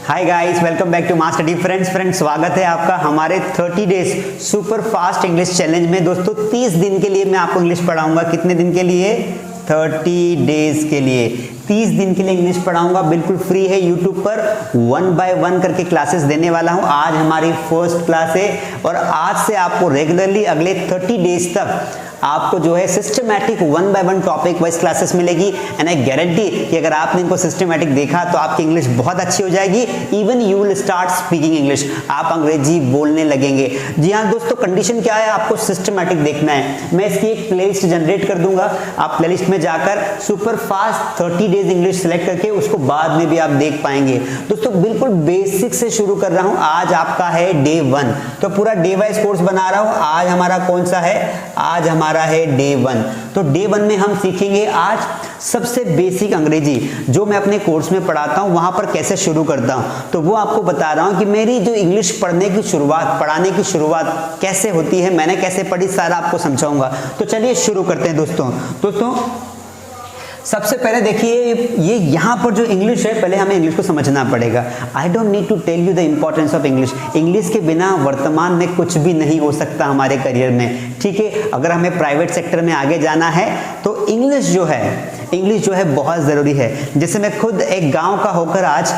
Hi guys, welcome back to master D. Friends स्वागत है आपका हमारे 30 days super fast English challenge में। दोस्तों 30 दिन के लिए मैं आपको इंग्लिश पढ़ाऊंगा। कितने दिन के लिए? 30 डेज के लिए, 30 दिन के लिए इंग्लिश पढ़ाऊंगा। बिल्कुल फ्री है, यूट्यूब पर 1 बाय 1 करके क्लासेस देने वाला हूं। आज हमारी फर्स्ट क्लास है और आज से आपको रेगुलरली अगले 30 डेज तक आपको जो है systematic 1 by 1 topic wise classes मिलेगी। एंड आई गारंटी कि अगर आपने इनको सिस्टमैटिक देखा तो आपकी इंग्लिश बहुत अच्छी हो जाएगी। Even you will start speaking English, आप अंग्रेजी बोलने लगेंगे। जी हाँ दोस्तों, कंडीशन क्या है? आपको सिस्टमैटिक देखना है। मैं इसकी एक प्लेलिस्ट जनरेट कर दूंगा, आप प्लेलिस्ट में जाकर super fast 30 days English select करके उसको बाद में भी आप देख पाएंगे। दोस्तों बिल्कुल बेसिक से शुरू कर रहा हूं। आज आपका है डे 1, तो पूरा डे वाइज कोर्स बना रहा हूं। आज हमारा कौन सा है? आज हमारा है डे 1। तो डे 1 में हम सीखेंगे आज सबसे बेसिक अंग्रेजी जो मैं अपने कोर्स में पढ़ाता हूं, वहां पर कैसे शुरू करता हूं। तो वो आपको बता रहा हूं कि मेरी जो इंग्लिश पढ़ने की शुरुआत, पढ़ाने की शुरुआत कैसे होती है, मैंने कैसे पढ़ी, सारा आपको समझाऊंगा। तो चलिए शुरू करते हैं दोस्तों सबसे पहले देखिए, ये यहाँ पर जो इंग्लिश है, पहले हमें इंग्लिश को समझना पड़ेगा। I don't need to tell you the importance of English. English के बिना वर्तमान में कुछ भी नहीं हो सकता हमारे करियर में, ठीक है। अगर हमें प्राइवेट सेक्टर में आगे जाना है तो इंग्लिश जो है बहुत ज़रूरी है। जैसे मैं खुद एक गाँव का होकर आज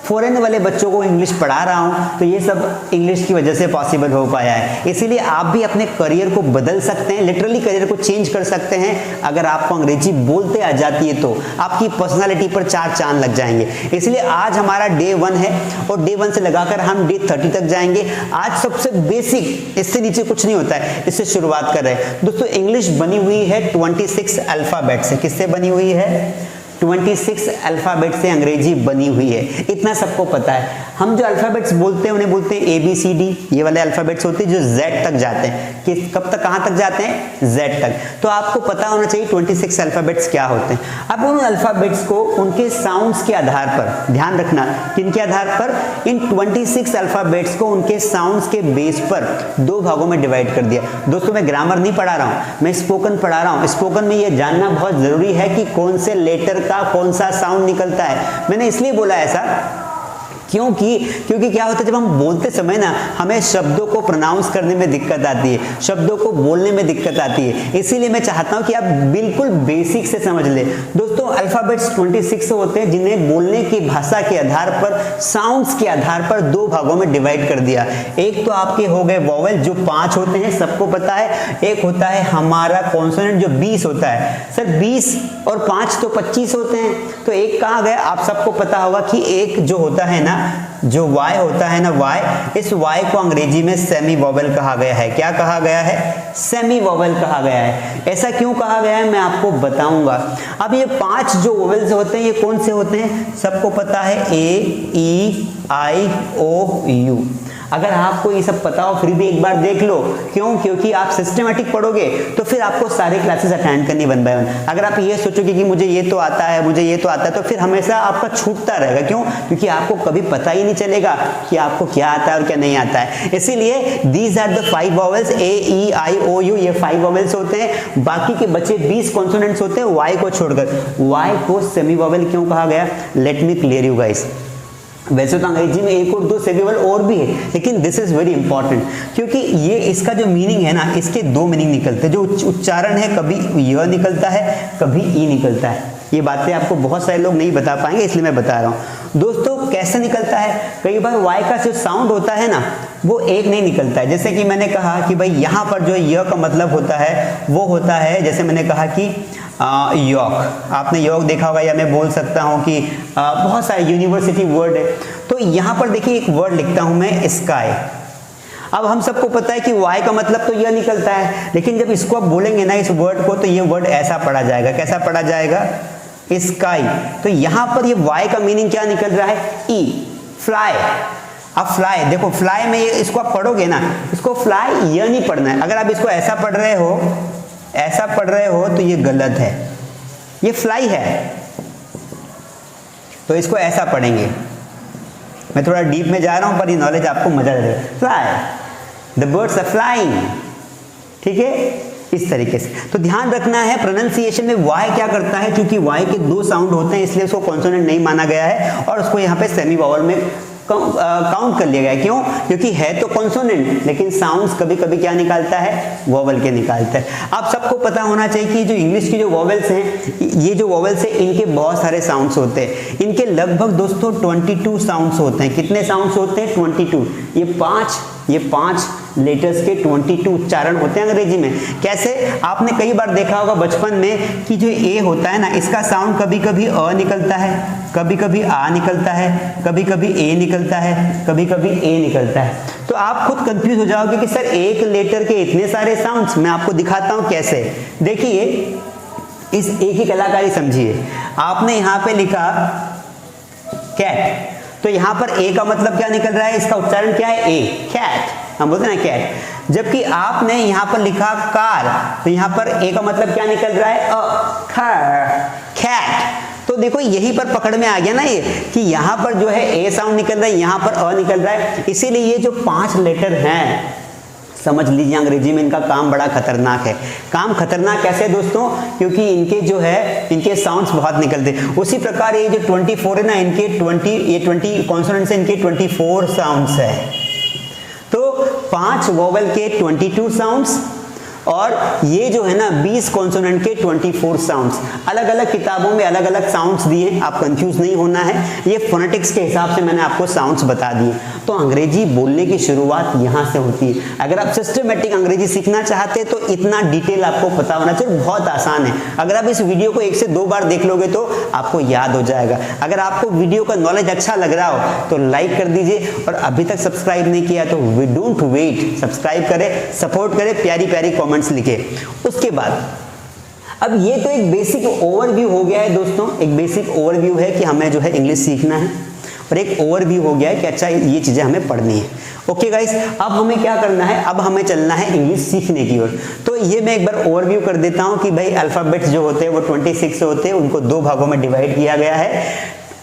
फॉरेन वाले बच्चों को इंग्लिश पढ़ा रहा हूं, तो ये सब इंग्लिश की वजह से पॉसिबल हो पाया है। इसीलिए आप भी अपने करियर को बदल सकते हैं, लिटरली करियर को चेंज कर सकते हैं। अगर आपको अंग्रेजी बोलते आ जाती है तो आपकी पर्सनालिटी पर 4 चांद लग जाएंगे। इसलिए आज हमारा डे 1 है और डे 1 से लगाकर हम डे 30 तक जाएंगे। आज सबसे बेसिक, इससे नीचे कुछ नहीं होता है, इससे शुरुआत कर रहे हैं। दोस्तों इंग्लिश बनी हुई है 26 अल्फाबेट से। किससे बनी हुई है? 26 अल्फाबेट से अंग्रेजी बनी हुई है, इतना सबको पता है। हम जो अल्फाबेट्स बोलते हैं उन्हें बोलते हैं ABCD। ये वाले अल्फाबेट्स होते हैं जो Z तक जाते हैं। कि कब तक, कहां तक जाते हैं? Z तक। तो आपको पता होना चाहिए 26 अल्फाबेट्स क्या होते हैं। अब उन अल्फाबेट्स को उनके साउंड्स के आधार पर, ध्यान रखना, किनके आधार पर? इन 26 अल्फाबेट्स को उनके साउंड्स के बेस पर 2 भागों में डिवाइड कर दिया। दोस्तों मैं ग्रामर नहीं पढ़ा रहा हूं, मैं स्पोकन पढ़ा रहा हूं। स्पोकन में यह जानना बहुत जरूरी है कि कौन से लेटर का कौन सा साउंड निकलता है। मैंने इसलिए बोला ऐसा क्योंकि क्या होता है, जब हम बोलते समय ना हमें शब्दों को प्रोनाउंस करने में दिक्कत आती है, शब्दों को बोलने में दिक्कत आती है। इसीलिए मैं चाहता हूं कि आप बिल्कुल बेसिक से समझ लें। दोस्तों अल्फाबेट्स 26 होते हैं जिन्हें बोलने की भाषा के आधार पर, साउंड्स के आधार पर 2 भागों में डिवाइड कर दिया। एक तो आपके हो गए वॉवेल जो 5 होते हैं, सबको पता है। एक होता है हमारा कॉन्सोनेंट जो 20 होता है। सर 20 और 5 तो 25 होते हैं, तो एक कहाँ गया? आप सबको पता होगा कि एक जो होता है ना, जो Y होता है ना, Y, इस Y को अंग्रेजी में सेमी वोवेल कहा गया है। क्या कहा गया है? सेमी वोवेल कहा गया है। ऐसा क्यों कहा गया है मैं आपको बताऊंगा। अब ये 5 जो वोवेल्स होते हैं ये कौन से होते हैं? सबको पता है, A, E, I, O, U। अगर आपको ये सब पता हो फिर भी एक बार देख लो। क्यों? क्योंकि आप सिस्टमैटिक पढ़ोगे तो फिर आपको सारी क्लासेस अटेंड करनी 1 बाय 1। अगर आप ये सोचोगे कि मुझे ये तो आता है, मुझे ये तो आता है, तो फिर हमेशा आपका छूटता रहेगा। क्यों? क्योंकि आपको कभी पता ही नहीं चलेगा कि आपको क्या आता है और क्या नहीं आता है। इसीलिए these are the 5 vowels, A, E, I, O, U, ये 5 वॉवेल्स होते हैं। बाकी के बचे 20 कॉन्सोनेंट्स होते हैं Y को छोड़कर। Y को सेमी वॉवेल क्यों कहा गया? Let me clear you guys. वैसे तो अंग्रेजी में 1 और 2 सेमी वोवेल और भी है, लेकिन दिस इज वेरी इंपॉर्टेंट क्योंकि ये इसका जो मीनिंग है ना, इसके 2 मीनिंग निकलते हैं। जो उच्चारण है, कभी य निकलता है, कभी ई निकलता है। ये बातें आपको बहुत सारे लोग नहीं बता पाएंगे, इसलिए मैं बता रहा हूँ। दोस्तों कैसे निकलता है? कई बार Y का जो साउंड होता है ना, वो एक नहीं निकलता है। जैसे कि मैंने कहा कि भाई यहाँ पर जो य का मतलब होता है वो होता है, जैसे मैंने कहा कि यॉक। आपने यॉक देखा होगा, या मैं बोल सकता हूँ कि बहुत सारे यूनिवर्सिटी वर्ड है। तो यहाँ पर देखिए एक वर्ड लिखता हूँ मैं, स्काई। अब हम सबको पता है कि Y का मतलब तो यह निकलता है, लेकिन जब इसको आप बोलेंगे ना, इस वर्ड को, तो ये वर्ड ऐसा पढ़ा जाएगा। कैसा पढ़ा जाएगा? स्काई। तो यहाँ पर ये Y का मीनिंग क्या निकल रहा है? ई, फ्लाई। अब फ्लाई देखो, फ्लाई में इसको आप पढ़ोगे ना, इसको फ्लाई यह नहीं पढ़ना है। अगर आप इसको ऐसा पढ़ रहे हो, ऐसा पढ़ रहे हो, तो ये गलत है। ये फ्लाई है, तो इसको ऐसा पढ़ेंगे। मैं थोड़ा डीप में जा रहा हूं पर ये नॉलेज आपको मजा देगा। Fly, the birds are flying, ठीक है। इस तरीके से। तो ध्यान रखना है प्रोनाउंसिएशन में वाई क्या करता है, क्योंकि वाई के 2 साउंड होते हैं इसलिए उसको कॉन्सोनेंट नहीं माना गया है और उसको यहाँ पे सेमी वोवेल में काउंट कर लिया गया है। क्यों? क्योंकि है तो कॉन्सोनेंट लेकिन साउंड्स कभी कभी क्या निकालता है, वोवेल के निकालता है। आप सबको पता होना चाहिए कि जो इंग्लिश की जो वोवेल्स हैं, ये जो वोवेल्स है इनके बहुत सारे साउंड्स होते हैं। इनके लगभग दोस्तों 22 साउंड्स होते हैं। कितने साउंड्स होते हैं? 22। ये पांच लेटर्स के 22 उच्चारण होते हैं अंग्रेजी में। कैसे? आपने कई बार देखा होगा बचपन में कि जो ए होता है ना, इसका साउंड कभी कभी अ निकलता है, कभी कभी आ निकलता है, कभी कभी ए निकलता है, कभी कभी ए निकलता है। तो आप खुद कंफ्यूज हो जाओगे कि सर एक लेटर के इतने सारे साउंड्स। मैं आपको दिखाता हूं कैसे। देखिए इस ए की कलाकारी समझिए। आपने यहां पे लिखा कैट, तो यहां पर ए का मतलब क्या निकल रहा है, इसका उच्चारण क्या है, ए, कैट, हम बोलते हैं ना कैट। जबकि आपने यहां पर लिखा कार, तो यहां पर ए का मतलब क्या निकल रहा है, अ, कार, कैट। तो देखो यहीं पर पकड़ में आ गया ना ये, कि यहां पर जो है ए साउंड निकल रहा है, यहां पर अ निकल रहा है। इसीलिए ये जो 5 लेटर हैं, समझ लीजिए अंग्रेजी में इनका काम बड़ा खतरनाक है। काम खतरनाक कैसे है दोस्तों? क्योंकि इनके जो है इनके साउंड्स बहुत निकलते हैं। उसी प्रकार ये जो 24 है ना, इनके 20 कॉन्सोनेंट्स है, इनके 24 साउंड्स है। तो 5 वोवेल के 22 साउंड्स और ये जो है ना 20 कॉन्सोनेंट के 24 साउंड्स। अलग अलग किताबों में अलग अलग साउंड्स दिए, आप कंफ्यूज नहीं होना है। ये फोनेटिक्स के हिसाब से मैंने आपको साउंड्स बता दिए। तो अंग्रेजी बोलने की शुरुआत यहाँ से होती है। अगर आप सिस्टमेटिक अंग्रेजी सीखना चाहते हैं तो इतना डिटेल आपको पता होना चाहिए, बहुत आसान है। अगर आप इस वीडियो को 1 से 2 बार देख लोगे तो आपको याद हो जाएगा। अगर आपको वीडियो का नॉलेज अच्छा लग रहा हो तो लाइक कर दीजिए, और अभी तक सब्सक्राइब नहीं किया तो वी डोंट वेट, सब्सक्राइब करें, सपोर्ट करें, प्यारी प्यारी कमेंट्स लिखे। उसके बाद अब ये तो एक बेसिक ओवरव्यू हो गया है दोस्तों, एक बेसिक ओवरव्यू है कि हमें जो है इंग्लिश सीखना है, और एक ओवरव्यू हो गया है कि अच्छा ये चीजें हमें पढ़नी है। ओके गाइस, अब हमें क्या करना है, अब हमें चलना है इंग्लिश सीखने की ओर। तो ये मैं एक बार ओवरव्यू कर देता हूं कि भाई अल्फाबेट्स जो होते हैं वो 26 होते हैं, उनको 2 भागों में डिवाइड किया गया है,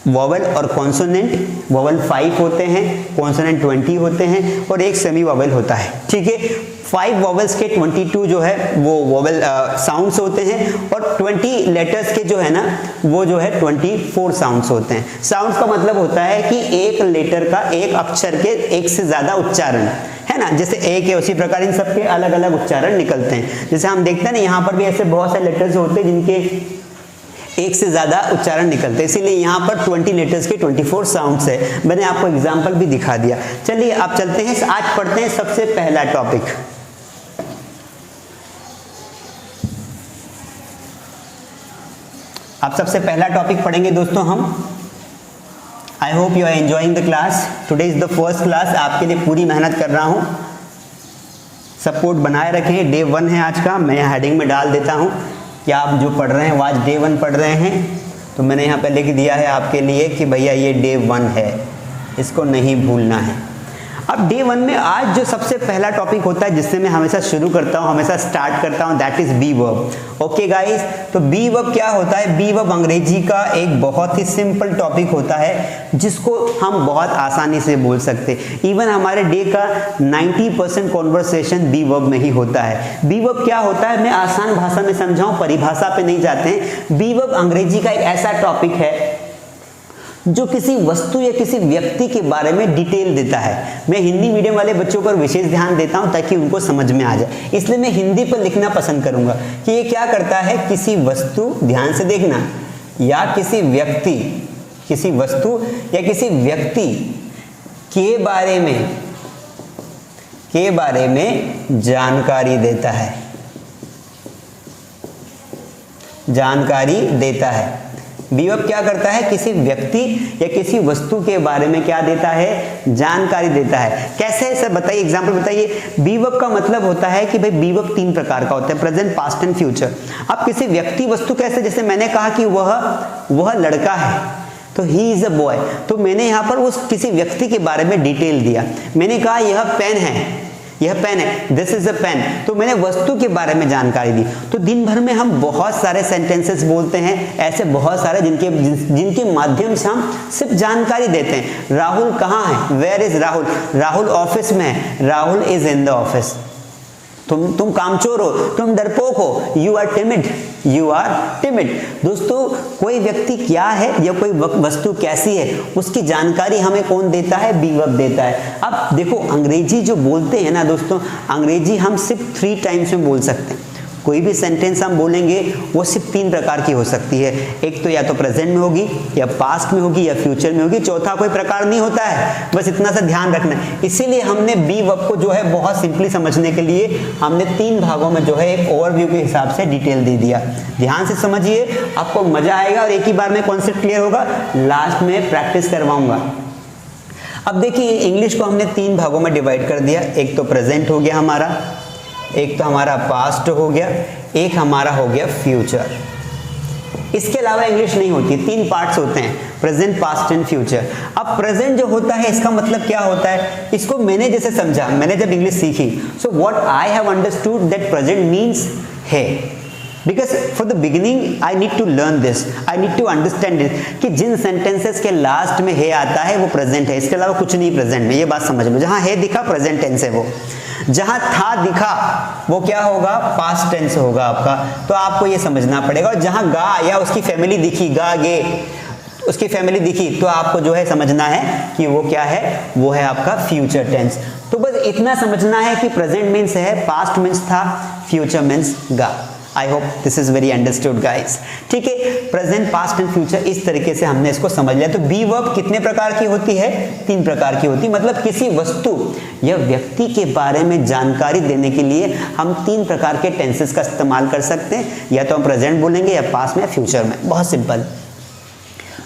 वोवेल और कॉन्सोनेंट। वोवेल 5 होते हैं, कॉन्सोनेंट 20 होते हैं, और एक सेमी वोवेल होता है। ठीक है, 5 वोवेल्स के 22 जो है वो वोवेल साउंड्स होते हैं, और 20 लेटर्स के जो है ना वो जो है 24 साउंड्स होते हैं। साउंड्स का मतलब होता है कि एक लेटर का, एक अक्षर के 1 से ज्यादा उच्चारण, है ना। जैसे ए के उसी प्रकार इन सबके अलग अलग उच्चारण निकलते हैं। जैसे हम देखते हैं ना यहाँ पर भी ऐसे बहुत सारे लेटर्स होते हैं जिनके 1 से ज्यादा उच्चारण निकलते हैं, इसीलिए यहाँ पर 20 लेटर्स के 24 साउंड्स है। मैंने आपको एग्जाम्पल भी दिखा दिया। चलिए आप चलते हैं, आज पढ़ते हैं सबसे पहला टॉपिक। अब सबसे पहला टॉपिक पढ़ेंगे दोस्तों हम। I hope you are enjoying the class. Today is the first class, आपके लिए पूरी मेहनत कर रहा हूँ, सपोर्ट बनाए रखें। डे 1 है आज का, मैं यहाँ हेडिंग में डाल देता हूँ कि आप जो पढ़ रहे हैं वो आज डे 1 पढ़ रहे हैं, तो मैंने यहाँ पे लिख दिया है आपके लिए कि भैया ये डे 1 है, इसको नहीं भूलना है। अब डे 1 में आज जो सबसे पहला टॉपिक होता है जिससे मैं हमेशा शुरू करता हूँ, हमेशा स्टार्ट करता हूँ, that is be verb. Okay guys, तो बी वर्ब क्या होता है? बी वर्ब अंग्रेजी का एक बहुत ही सिंपल टॉपिक होता है जिसको हम बहुत आसानी से बोल सकते हैं। इवन हमारे डे का 90% कॉन्वर्सेशन बी वर्ब में ही होता है। बी वर्ब क्या होता है, मैं आसान भाषा में समझाऊं, परिभाषा पे नहीं जाते हैं। बी वर्ब अंग्रेजी का एक ऐसा टॉपिक है जो किसी वस्तु या किसी व्यक्ति के बारे में डिटेल देता है। मैं हिंदी मीडियम वाले बच्चों पर विशेष ध्यान देता हूं ताकि उनको समझ में आ जाए, इसलिए मैं हिंदी पर लिखना पसंद करूंगा कि ये क्या करता है, किसी वस्तु, ध्यान से देखना, या किसी व्यक्ति, किसी वस्तु या किसी व्यक्ति के बारे में जानकारी देता है, जानकारी देता है। बी वर्ब क्या करता है, किसी व्यक्ति या किसी वस्तु के बारे में क्या देता है, जानकारी देता है। कैसे है सर बताइए, एग्जांपल बताइए। बी वर्ब का मतलब होता है कि भाई बी वर्ब 3 प्रकार का होता है, प्रेजेंट, पास्ट एंड फ्यूचर। अब किसी व्यक्ति वस्तु कैसे, जैसे मैंने कहा कि वह लड़का है, तो ही इज अ बॉय, तो मैंने यहाँ पर उस किसी व्यक्ति के बारे में डिटेल दिया। मैंने कहा यह पेन है, यह पेन है, दिस इज अ पेन, तो मैंने वस्तु के बारे में जानकारी दी। तो दिन भर में हम बहुत सारे सेंटेंसेस बोलते हैं, ऐसे बहुत सारे जिनके माध्यम से हम सिर्फ जानकारी देते हैं। राहुल कहाँ है, where is Rahul, Rahul office में है, Rahul is in the office. तुम कामचोर हो, तुम डरपोक हो, you are timid, you are timid. दोस्तों कोई व्यक्ति क्या है या कोई वस्तु कैसी है उसकी जानकारी हमें कौन देता है? बी वर्ब देता है। अब देखो अंग्रेजी जो बोलते हैं ना दोस्तों, अंग्रेजी हम सिर्फ 3 टाइम्स में बोल सकते हैं। कोई भी सेंटेंस हम बोलेंगे वो सिर्फ 3 प्रकार की हो सकती है। एक तो या तो प्रेजेंट में होगी, या पास्ट में होगी, या फ्यूचर में होगी। चौथा कोई प्रकार नहीं होता है, बस इतना सा ध्यान रखना है। इसीलिए हमने बी वर्ब को जो है बहुत सिंपली समझने के लिए हमने 3 भागों में जो है एक ओवरव्यू के हिसाब से डिटेल दे दिया। ध्यान से समझिए, आपको मजा आएगा और एक ही बार में कॉन्सेप्ट क्लियर होगा। लास्ट में प्रैक्टिस करवाऊंगा। अब देखिए इंग्लिश को हमने 3 भागों में डिवाइड कर दिया। एक तो प्रेजेंट हो गया हमारा, एक तो हमारा पास्ट हो गया, एक हमारा हो गया फ्यूचर। इसके अलावा इंग्लिश नहीं होती, 3 पार्ट्स होते हैं, प्रेजेंट, पास्ट एंड फ्यूचर। अब प्रेजेंट जो होता है इसका मतलब क्या होता है, इसको मैंने जैसे समझा, मैंने जब इंग्लिश सीखी, so what I have understood that present means है। Because for the beginning I need to learn this, I need to understand this कि जिन सेंटेंसेस के लास्ट में है आता है वो प्रेजेंट है, इसके अलावा कुछ नहीं प्रेजेंट में। ये बात समझ लो, जहां है दिखा प्रेजेंट टेंस है, वो जहां था दिखा वो क्या होगा, पास्ट टेंस होगा आपका। तो आपको ये समझना पड़ेगा। और जहां गा या उसकी फैमिली दिखी, गा गे उसकी फैमिली दिखी, तो आपको जो है समझना है कि वो क्या है, वो है आपका फ्यूचर टेंस। तो बस इतना समझना है कि प्रेजेंट मीन्स है, पास्ट मीन्स था, फ्यूचर मीन्स गा। I hope this is very understood guys. ठीक है, प्रेजेंट, पास्ट एंड फ्यूचर, इस तरीके से हमने इसको समझ लिया। तो बी वर्ब कितने प्रकार की होती है? 3 प्रकार की होती है। मतलब किसी वस्तु या व्यक्ति के बारे में जानकारी देने के लिए हम 3 प्रकार के टेंसेस का इस्तेमाल कर सकते हैं। या तो हम प्रेजेंट बोलेंगे, या पास्ट में, या फ्यूचर में। बहुत सिंपल।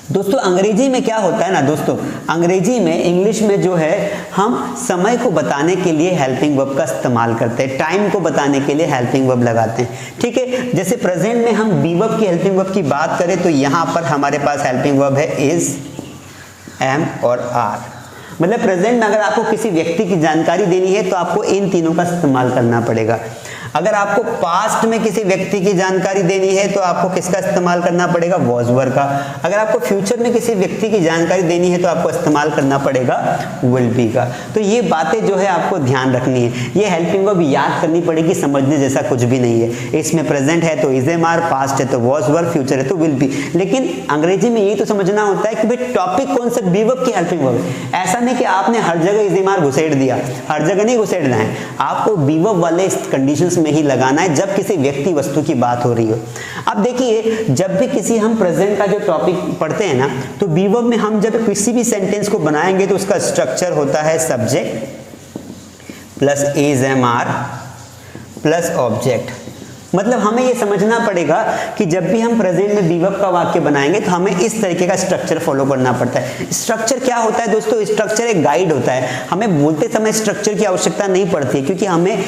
दोस्तों अंग्रेजी में क्या होता है ना दोस्तों, अंग्रेजी में, इंग्लिश में जो है हम समय को बताने के लिए हेल्पिंग वर्ब का इस्तेमाल करते हैं, टाइम को बताने के लिए हेल्पिंग वर्ब लगाते हैं। ठीक है, जैसे प्रेजेंट में हम बी वर्ब की हेल्पिंग वर्ब की बात करें तो यहां पर हमारे पास हेल्पिंग वर्ब है इज, एम और आर। मतलब प्रेजेंट में अगर आपको किसी व्यक्ति की जानकारी देनी है तो आपको इन तीनों का इस्तेमाल करना पड़ेगा। अगर आपको पास्ट में किसी व्यक्ति की जानकारी देनी है तो आपको किसका इस्तेमाल करना पड़ेगा, वॉज वर का। अगर आपको फ्यूचर में किसी व्यक्ति की जानकारी देनी है तो आपको इस्तेमाल करना पड़ेगा विल बी का। तो ये बातें जो है आपको ध्यान रखनी है, ये हेल्पिंग वर्ब याद करनी पड़ेगी, समझने जैसा कुछ भी नहीं है। इसमें प्रेजेंट है तो इज एम आर, पास्ट है तो वॉज वर, फ्यूचर है तो विल बी। लेकिन अंग्रेजी में ये तो समझना होता है कि भाई टॉपिक कौन सा, बी वर्ब की हेल्पिंग वर्ब। ऐसा नहीं कि आपने हर जगह इज एम आर घुसेड़ दिया, हर जगह नहीं घुसेड़ना है, आपको बी वर्ब वाले कंडीशंस में ही लगाना है जब किसी व्यक्ति वस्तु की बात हो रही हो। अब देखिए जब भी किसी हम प्रेजेंट का जो टॉपिक पढ़ते हैं ना, तो बी वर्ब में हम जब किसी भी सेंटेंस को बनाएंगे तो उसका स्ट्रक्चर होता है subject plus is am are plus object. मतलब हमें ये समझना पड़ेगा कि जब भी हम प्रेजेंट में बी वर्ब का वाक्य बनाएंगे तो हमें इस तरीके का स्ट्रक्चर फॉलो करना पड़ता है। स्ट्रक्चर क्या होता है दोस्तों, स्ट्रक्चर एक गाइड होता है। हमें बोलते समय स्ट्रक्चर की आवश्यकता नहीं पड़ती है, क्योंकि हमें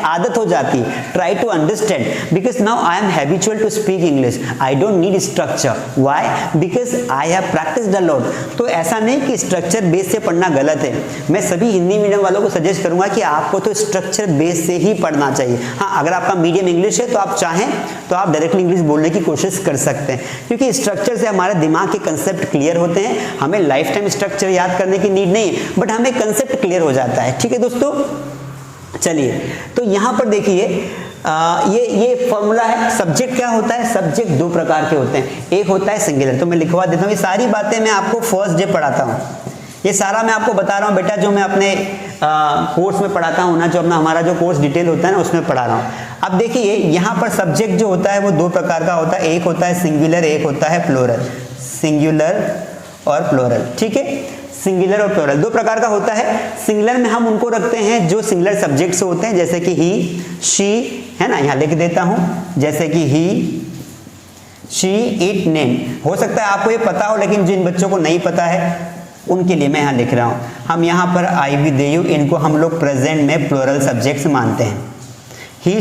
आदत हो जाती है। Try to understand because now I am habitual to speak English, I don't need structure. Why? Because I have practised a lot. तो ऐसा नहीं कि स्ट्रक्चर बेस से पढ़ना गलत है। मैं सभी हिंदी मीडियम वालों को सजेस्ट करूंगा कि आपको तो स्ट्रक्चर बेस से ही पढ़ना चाहिए। हाँ, अगर आपका मीडियम इंग्लिश है तो आप चाहें तो आप डायरेक्टली इंग्लिश बोलने की कोशिश कर सकते हैं, क्योंकि स्ट्रक्चर से हमारे दिमाग के कंसेप्ट क्लियर होते हैं। हमें लाइफ टाइम स्ट्रक्चर याद करने की नीड नहीं है, बट हमें कंसेप्ट क्लियर हो जाता है। ठीक है दोस्तों, चलिए तो यहां पर देखिए ये फॉर्मूला है। सब्जेक्ट क्या होता है, सब्जेक्ट 2 प्रकार के होते हैं। एक होता है सिंगुलर, तो मैं लिखवा देता हूं। ये सारी बातें मैं आपको फर्स्ट डे पढ़ाता हूं, ये सारा मैं आपको बता रहा हूं बेटा, जो मैं अपने कोर्स में पढ़ाता हूं ना, जो अपना हमारा जो कोर्स डिटेल होता है ना उसमें पढ़ा रहा हूं। अब देखिए यहां पर सब्जेक्ट जो होता है वो 2 प्रकार का होता है। एक होता है सिंगुलर, एक होता है प्लूरल। सिंगुलर और प्लूरल, ठीक है, सिंगुलर और प्लूरल 2 प्रकार का होता है। सिंगुलर में हम उनको रखते हैं जो सिंगुलर सब्जेक्ट से होते हैं, जैसे कि ही, शी, है ना, यहां लिख देता हूं, जैसे कि ही, शी, इट, नेम। हो सकता है आपको ये पता हो, लेकिन जिन बच्चों को नहीं पता है उनके लिए मैं यहाँ लिख रहा हूँ। हम यहाँ पर आई वी दे यू, इनको हम लोग प्रेजेंट में प्लूरल सब्जेक्ट्स मानते हैं। ही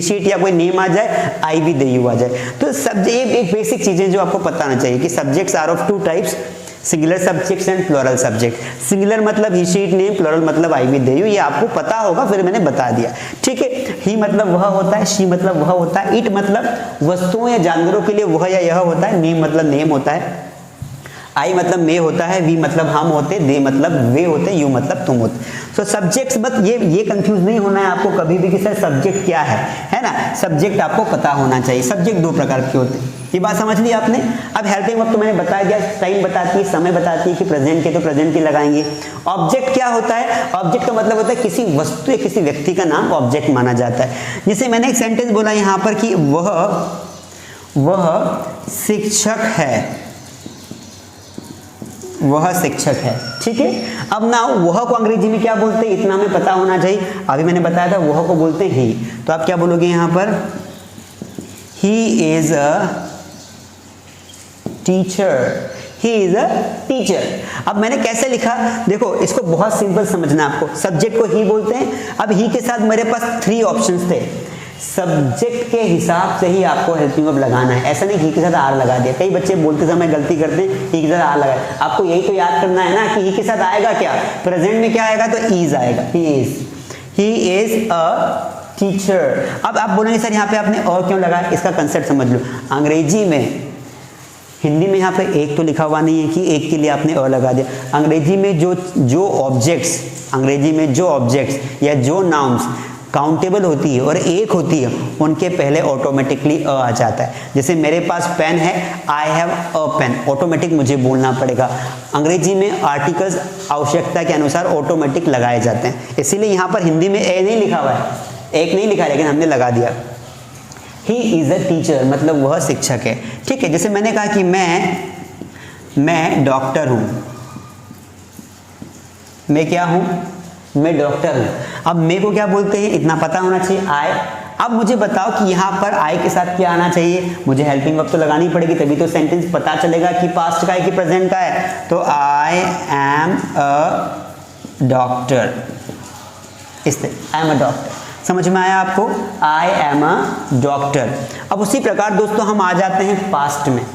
शीट या कोई नेम आ जाए, आई वी दे यू आ जाए। तो सब्जेक्ट एक बेसिक चीजें जो आपको पता होना चाहिए कि subjects are of 2 types, singular subjects and plural subject. Singular मतलब ही, शीट, नेम, प्लूरल मतलब आई वी दे यू। ये आपको पता होगा, फिर मैंने बता दिया। ठीक है, ही मतलब वह होता है, शी मतलब वह होता है, इट मतलब वस्तुओं या जानवरों के लिए वह या यह होता है, नेम मतलब नेम होता है। आई मतलब मैं होता है, वी मतलब हम होते, दे मतलब वे होते, यू मतलब तुम होते। सो सब्जेक्ट्स बट ये कंफ्यूज नहीं होना है आपको कभी भी कि सर सब्जेक्ट क्या है ना। सब्जेक्ट आपको पता होना चाहिए। सब्जेक्ट दो प्रकार के होते हैं, ये बात समझ ली आपने। अब हेल्पिंग वर्ब तो मैंने बता दिया, टाइम बताती है, समय बताती है कि प्रेजेंट के तो प्रेजेंट की लगाएंगे। ऑब्जेक्ट क्या होता है? ऑब्जेक्ट का मतलब होता है किसी वस्तु या किसी व्यक्ति का नाम ऑब्जेक्ट माना जाता है। जैसे मैंने एक सेंटेंस बोला यहाँ पर कि वह शिक्षक है, वह शिक्षक है, ठीक है। अब ना वह को अंग्रेजी में क्या बोलते हैं इतना हमें पता होना चाहिए। अभी मैंने बताया था वह को बोलते हैं ही, तो आप क्या बोलोगे यहाँ पर? He is a teacher, he is a teacher. अब मैंने कैसे लिखा देखो, इसको बहुत सिंपल समझना आपको। सब्जेक्ट को ही बोलते हैं। अब ही के साथ मेरे पास 3 ऑप्शंस थे। सब्जेक्ट के हिसाब से ही आपको हेल्पिंग वर्ब लगाना है, ऐसा नहीं ही के साथ आर लगा दिया। कई बच्चे बोलते समय गलती करते हैं, ही के साथ आर लगाए। आपको यही तो याद करना है ना कि ही के साथ आएगा क्या, प्रेजेंट में क्या आएगा, तो इज आएगा। He is a teacher. अब आप बोलेंगे सर यहाँ पे आपने और क्यों लगाया, इसका कंसेप्ट समझ लो। अंग्रेजी में, हिंदी में यहाँ पे एक तो लिखा हुआ नहीं है कि एक के लिए आपने अ लगा दिया। अंग्रेजी में जो ऑब्जेक्ट्स, अंग्रेजी में जो ऑब्जेक्ट्स या जो नाउन्स काउंटेबल होती है और एक होती है, उनके पहले ऑटोमेटिकली अ आ जाता है। जैसे मेरे पास पेन है, I have a pen, automatic मुझे बोलना पड़ेगा। अंग्रेजी में आर्टिकल्स आवश्यकता के अनुसार ऑटोमेटिक लगाए जाते हैं, इसीलिए यहाँ पर हिंदी में ए नहीं लिखा हुआ है, एक नहीं लिखा है, लेकिन हमने लगा दिया। ही इज अ टीचर मतलब वह शिक्षक है, ठीक है। जैसे मैंने कहा कि मैं डॉक्टर हूं, मैं क्या हूं, मैं डॉक्टर हूं। अब मैं को क्या बोलते हैं इतना पता होना चाहिए, आई। अब मुझे बताओ कि यहाँ पर आई के साथ क्या आना चाहिए, मुझे हेल्पिंग वर्ब तो लगानी पड़ेगी, तभी तो सेंटेंस पता चलेगा कि पास्ट का है कि प्रेजेंट का है। तो आई एम अ डॉक्टर, इससे आई एम अ डॉक्टर, समझ में आया आपको? I am a doctor. अब उसी प्रकार दोस्तों हम आ जाते हैं पास्ट में।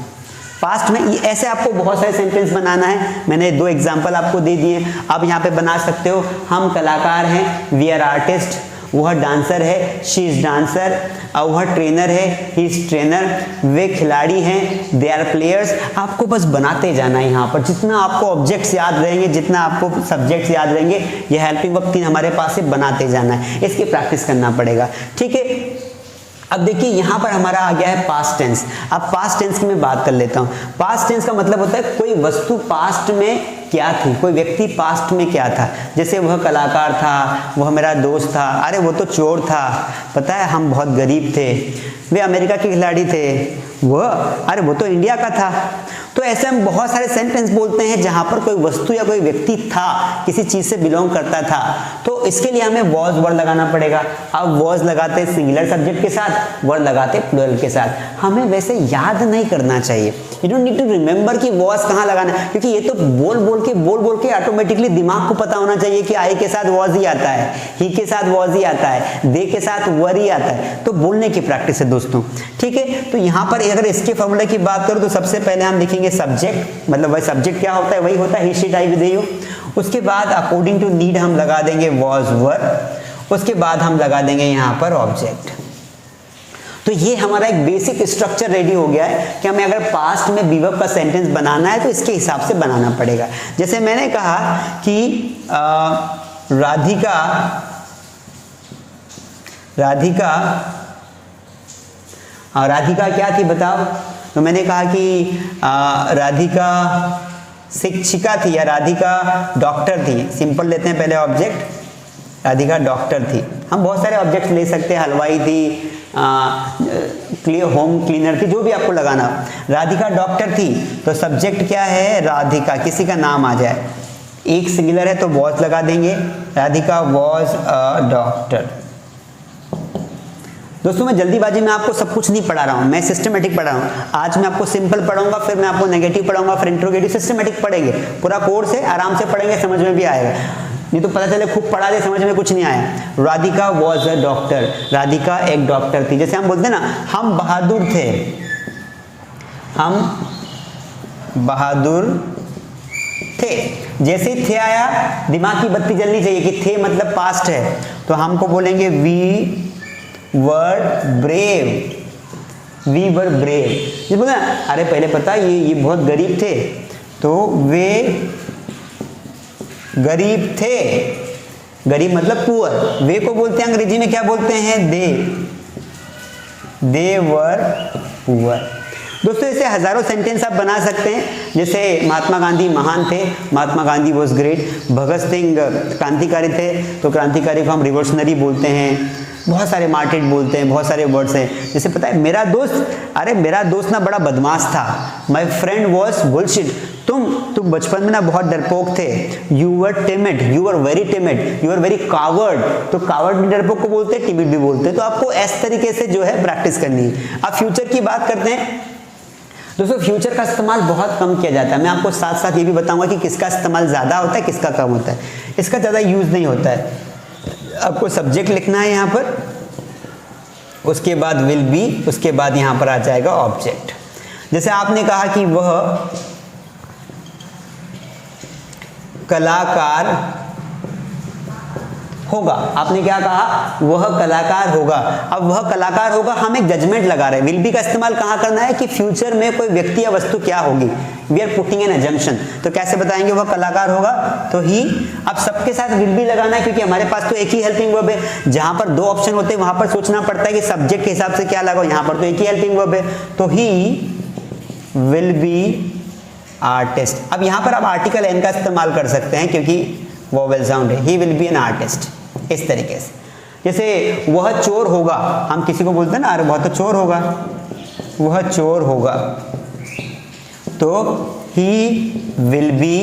पास्ट में ये ऐसे आपको बहुत सारे सेंटेंस बनाना है, मैंने 2 एग्जांपल आपको दे दिए। अब यहाँ पे बना सकते हो, हम कलाकार हैं, वी आर आर्टिस्ट, वह डांसर है, शी इज डांसर, वह ट्रेनर है, ही इज ट्रेनर, वे खिलाड़ी हैं, दे आर प्लेयर्स। आपको बस बनाते जाना है। यहाँ पर जितना आपको ऑब्जेक्ट्स याद रहेंगे, जितना आपको सब्जेक्ट्स याद रहेंगे, ये हेल्पिंग वर्ब 3 हमारे पास से बनाते जाना है, इसकी प्रैक्टिस करना पड़ेगा, ठीक है। अब देखिए यहाँ पर हमारा आ गया है पास्ट टेंस। अब पास्ट टेंस की मैं बात कर लेता हूँ। पास्ट टेंस का मतलब होता है कोई वस्तु पास्ट में क्या थी, कोई व्यक्ति पास्ट में क्या था। जैसे वह कलाकार था, वह मेरा दोस्त था, अरे वो तो चोर था, पता है हम बहुत गरीब थे, वे अमेरिका के खिलाड़ी थे, अरे वो तो इंडिया का था। तो ऐसे हम बहुत सारे सेंटेंस बोलते हैं जहां पर कोई वस्तु या कोई व्यक्ति था, किसी चीज से बिलोंग करता था, तो इसके लिए हमें वॉज वर्ड लगाना पड़ेगा। अब वॉज लगाते सिंगुलर सब्जेक्ट के साथ, वर्ड लगाते प्लूरल के साथ। हमें वैसे याद नहीं करना चाहिए, you don't need to remember कि वॉज कहाँ लगाना है, क्योंकि ये तो बोल बोल के ऑटोमेटिकली दिमाग को पता होना चाहिए कि आई के साथ वॉज ही आता है, ही के साथ वॉज ही आता है, दे के साथ वर ही आता है। तो बोलने की प्रैक्टिस है दोस्तों, ठीक है। तो यहाँ पर अगर इसके फॉर्मूले की बात करूँ तो सबसे पहले हम लिखेंगे सब्जेक्ट, मतलब वही सब्जेक्ट क्या होता है, वही होता है ही शी आई विद यू। उसके बाद अकॉर्डिंग टू नीड हम लगा देंगे वॉज वर, उसके बाद हम लगा देंगे यहाँ पर ऑब्जेक्ट। तो ये हमारा एक बेसिक स्ट्रक्चर रेडी हो गया है कि हमें अगर पास्ट में बी वर्ब का सेंटेंस बनाना है तो इसके हिसाब से बनाना पड़ेगा। जैसे मैंने कहा कि राधिका क्या थी बताओ, तो मैंने कहा कि राधिका शिक्षिका थी या राधिका डॉक्टर थी। सिंपल लेते हैं पहले ऑब्जेक्ट, राधिका डॉक्टर थी। हम बहुत सारे ऑब्जेक्ट्स ले सकते हैं, हलवाई थी, होम क्लीनर थी, जो भी आपको लगाना। राधिका डॉक्टर थी तो सब्जेक्ट क्या है, राधिका, किसी का नाम आ जाए, एक सिंगुलर है तो वॉज लगा देंगे, राधिका वॉज अ डॉक्टर। दोस्तों मैं जल्दीबाजी में आपको सब कुछ नहीं पढ़ा रहा हूँ, मैं सिस्टमेटिक पढ़ा रहा हूँ। आज मैं आपको सिंपल पढ़ाऊंगा, फिर मैं आपको नेगेटिव पढ़ाऊंगा, फिर इंट्रोगेटिव, सिस्टमेटिक पढ़ेंगे। पूरा कोर्स है, आराम से पढ़ेंगे, समझ में भी आएगा। नहीं तो पता चले खूब पढ़ा दे, समझ में कुछ नहीं आया। Radhika was a doctor, Radhika एक डॉक्टर थी। जैसे हम बोलते हैं ना, हम बहादुर थे, हम बहादुर थे। जैसे थे आया, दिमाग की बत्ती जलनी चाहिए कि थे मतलब पास्ट है, तो हमको बोलेंगे we were brave, we were brave. ये बोला अरे पहले पता ये बहुत गरीब थे, तो वे गरीब थे। गरीब मतलब पुअर। वे को बोलते हैं अंग्रेजी में क्या बोलते हैं? दे वर पुअर। दोस्तों ऐसे हजारों सेंटेंस आप बना सकते हैं। जैसे महात्मा गांधी महान थे, महात्मा गांधी वॉज ग्रेट। भगत सिंह क्रांतिकारी थे, तो क्रांतिकारी को हम रिवोल्यूशनरी बोलते हैं। बहुत सारे मार्टिर बोलते हैं, बहुत सारे वर्ड्स हैं। जैसे पता है मेरा दोस्त ना बड़ा बदमाश था। My friend was bullshit. तुम बचपन में ना बहुत डरपोक थे। You were timid, you were very timid, you were very coward. तो कावर्ड भी डरपोक को बोलते हैं, टिमिड भी बोलते हैं। तो आपको इस तरीके से जो है प्रैक्टिस करनी है। अब फ्यूचर की बात करते हैं। दोस्तों फ्यूचर का इस्तेमाल बहुत कम किया जाता है। मैं आपको साथ साथ ये भी बताऊंगा कि किसका इस्तेमाल ज़्यादा होता है, किसका कम होता है। इसका ज़्यादा यूज़ नहीं होता है। आपको सब्जेक्ट लिखना है यहाँ पर, उसके बाद विल बी, उसके बाद यहाँ पर आ जाएगा ऑब्जेक्ट। जैसे आपने कहा कि वह कलाकार होगा। आपने क्या कहा? वह कलाकार होगा। अब वह कलाकार होगा, हम एक जजमेंट लगा रहे हैं। विल बी का इस्तेमाल कहाँ करना है कि फ्यूचर में कोई व्यक्ति या वस्तु क्या होगी। We are putting an assumption. तो कैसे बताएंगे वह कलाकार होगा? तो ही। अब सबके साथ विल बी लगाना है, क्योंकि हमारे पास तो एक ही हेल्पिंग वर्ब है। जहां पर दो ऑप्शन होते हैं वहां पर सोचना पड़ता है कि सब्जेक्ट के हिसाब से क्या लगाओ। यहां पर तो एक ही हेल्पिंग वर्ब है, तो ही विल बी आर्टिस्ट। अब यहां पर आप आर्टिकल एन का इस्तेमाल कर सकते हैं, क्योंकि वोवेल साउंड है। He will be an artist, इस तरीके से। जैसे वह चोर होगा, हम किसी को बोलते हैं ना, अरे वह तो चोर होगा, वह चोर होगा, तो he will be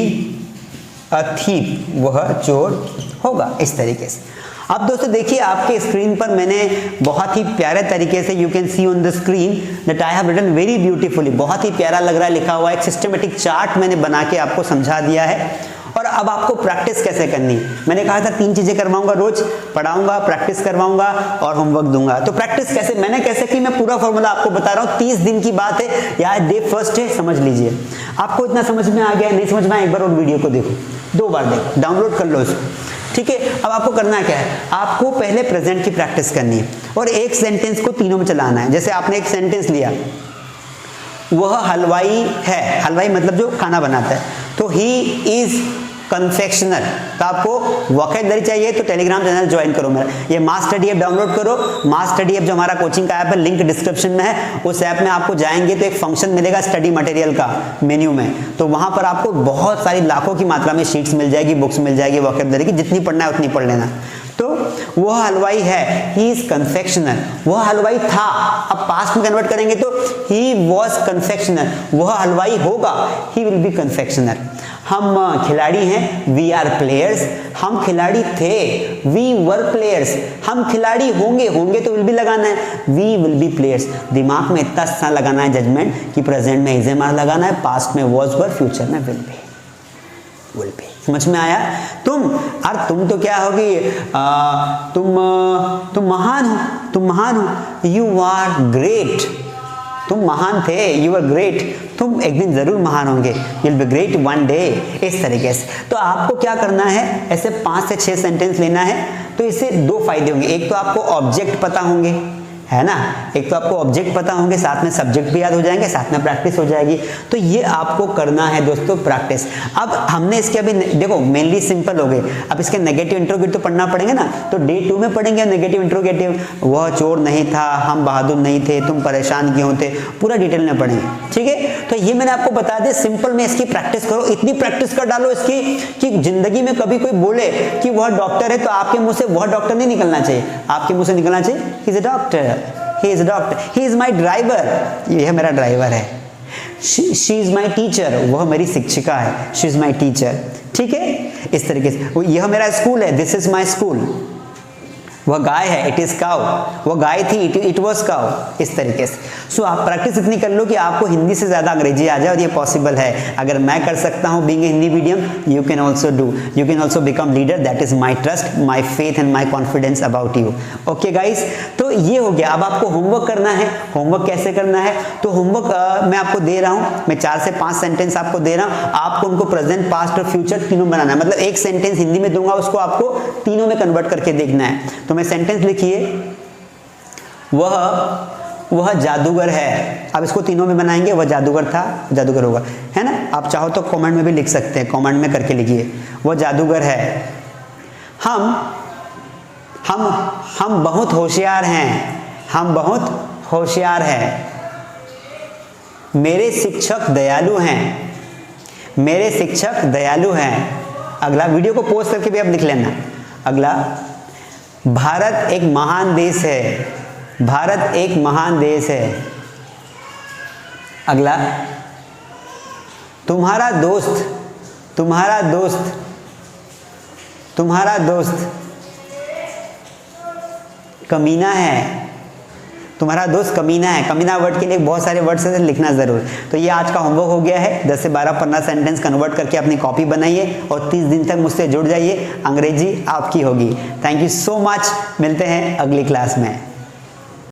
a thief, वह चोर होगा, इस तरीके से। अब दोस्तों देखिए आपके स्क्रीन पर मैंने बहुत ही प्यारे तरीके से, you can see on the screen that I have written very beautifully, बहुत ही प्यारा लग रहा है लिखा हुआ। एक सिस्टमेटिक चार्ट मैंने बना के आपको समझा दिया है। और अब आपको प्रैक्टिस कैसे करनी, मैंने कहा था 3 चीजें करवाऊंगा, रोज पढ़ाऊंगा, प्रैक्टिस करवाऊंगा और होमवर्क दूंगा। तो प्रैक्टिस कैसे, मैंने कैसे की, मैं पूरा फॉर्मूला आपको बता रहा हूँ। 30 दिन की बात है, या डे फर्स्ट है, समझ लीजिए। आपको इतना समझ में आ गया, नहीं समझ में आया एक बार और वीडियो को देखो, 2 बार देखो, डाउनलोड कर लो इसको, ठीक है। अब आपको करना क्या है, आपको पहले प्रेजेंट की प्रैक्टिस करनी है और एक सेंटेंस को तीनों में चलाना है। जैसे आपने एक सेंटेंस लिया, वह हलवाई है, हलवाई मतलब जो खाना बनाता है, तो ही इज कन्फेक्शनर। तो आपको वोकैबुलरी चाहिए तो टेलीग्राम चैनल ज्वाइन करो मेरा, ये मास स्टडी ऐप डाउनलोड करो। मास स्टडी ऐप जो हमारा कोचिंग का ऐप है, लिंक डिस्क्रिप्शन में है। उस ऐप में आपको जाएंगे तो एक फंक्शन मिलेगा स्टडी मटेरियल का मेन्यू में, तो वहां पर आपको बहुत सारी लाखों की मात्रा में शीट्स मिल जाएगी, बुक्स मिल जाएगी वोकैबुलरी की, जितनी पढ़ना है उतनी पढ़ लेना। तो वह हलवाई है, ही इज कन्फेक्शनर, वह हलवाई था, अब पास्ट में कन्वर्ट करेंगे तो ही वॉज कन्फेक्शनर, वह हलवाई होगा, ही विल बी कन्फेक्शनर। हम खिलाड़ी हैं, वी आर प्लेयर्स, हम खिलाड़ी थे, वी वर प्लेयर्स, हम खिलाड़ी होंगे, होंगे तो विल बी लगाना है, वी विल बी प्लेयर्स। दिमाग में इतना सा लगाना है जजमेंट कि प्रेजेंट में इज एम आर लगाना है, पास्ट में वॉज वर, फ्यूचर में विल बी। समझ में आया? तुम तो क्या होगी, तुम महान हो, तुम महान हो, यू आर ग्रेट, तुम महान थे, यू आर ग्रेट, तुम एक दिन जरूर महान होंगे, you'll be great one day, इस तरीके से। तो आपको क्या करना है, ऐसे 5 से 6 सेंटेंस लेना है। तो इससे 2 फायदे होंगे, एक तो आपको ऑब्जेक्ट पता होंगे, है ना, एक तो आपको ऑब्जेक्ट पता होंगे, साथ में सब्जेक्ट भी याद हो जाएंगे, साथ में प्रैक्टिस हो जाएगी। तो ये आपको करना है दोस्तों प्रैक्टिस। अब हमने इसके अभी देखो मेनली सिंपल हो गए, अब इसके नेगेटिव इंट्रोगेटिव तो पढ़ना पड़ेंगे ना, तो डे 2 में पढ़ेंगे नेगेटिव इंट्रोगेटिव। वह चोर नहीं था, हम बहादुर नहीं थे, तुम परेशान क्यों थे, पूरा डिटेल में पढ़ेंगे, ठीक है। तो ये मैंने आपको बता दिया, सिंपल में इसकी प्रैक्टिस करो, इतनी प्रैक्टिस कर डालो इसकी कि जिंदगी में कभी कोई बोले कि वह डॉक्टर है तो आपके मुंह से वह डॉक्टर नहीं निकलना चाहिए, आपके मुंह से निकलना चाहिए he is a doctor, he is a doctor, he is my driver, यह मेरा ड्राइवर है। she is my teacher, वह मेरी शिक्षिका है, she is my teacher, ठीक है। इस तरीके से यह मेरा स्कूल है, this is my school। वह गाय है, इट इज काउ, वह गाय थी, इट वॉज काउ, इस तरीके से। सो आप प्रैक्टिस इतनी कर लो कि आपको हिंदी से ज्यादा अंग्रेजी आ जाए, और ये पॉसिबल है। अगर मैं कर सकता हूँ being a Hindi medium, you can also do, you can also become leader, that is my trust, my faith and my confidence about you. Okay guys, तो ये हो गया। अब आपको होमवर्क करना है। होमवर्क कैसे करना है, तो होमवर्क मैं आपको दे रहा हूँ, मैं 4 से 5 सेंटेंस आपको दे रहा हूँ, आपको उनको प्रेजेंट, पास्ट और फ्यूचर तीनों बनाना है। मतलब एक सेंटेंस हिंदी में दूंगा, उसको आपको तीनों में कन्वर्ट करके देखना है। तो मैं सेंटेंस लिखिए, वह जादूगर है। अब इसको तीनों में बनाएंगे, वह जादूगर था, जादूगर होगा, है ना। आप चाहो तो कमेंट में भी लिख सकते हैं, कमेंट में करके लिखिए। वो जादूगर है। हम बहुत होशियार हैं। हम बहुत होशियार हैं। मेरे शिक्षक दयालु हैं। मेरे शिक्षक दयालु हैं। अगला, वीडियो को पॉज करके भी आप लिख लेना। अगला, भारत एक महान देश है। भारत एक महान देश है। अगला, तुम्हारा दोस्त कमीना है। तुम्हारा दोस्त कमीना है। कमीना वर्ड के लिए बहुत सारे वर्ड्स हैं, लिखना ज़रूर। तो ये आज का होमवर्क हो गया है। 10 से 12 15 सेंटेंस कन्वर्ट करके अपनी कॉपी बनाइए और 30 दिन तक मुझसे जुड़ जाइए। अंग्रेजी आपकी होगी। Thank you so much. मिलते हैं अगली क्लास में।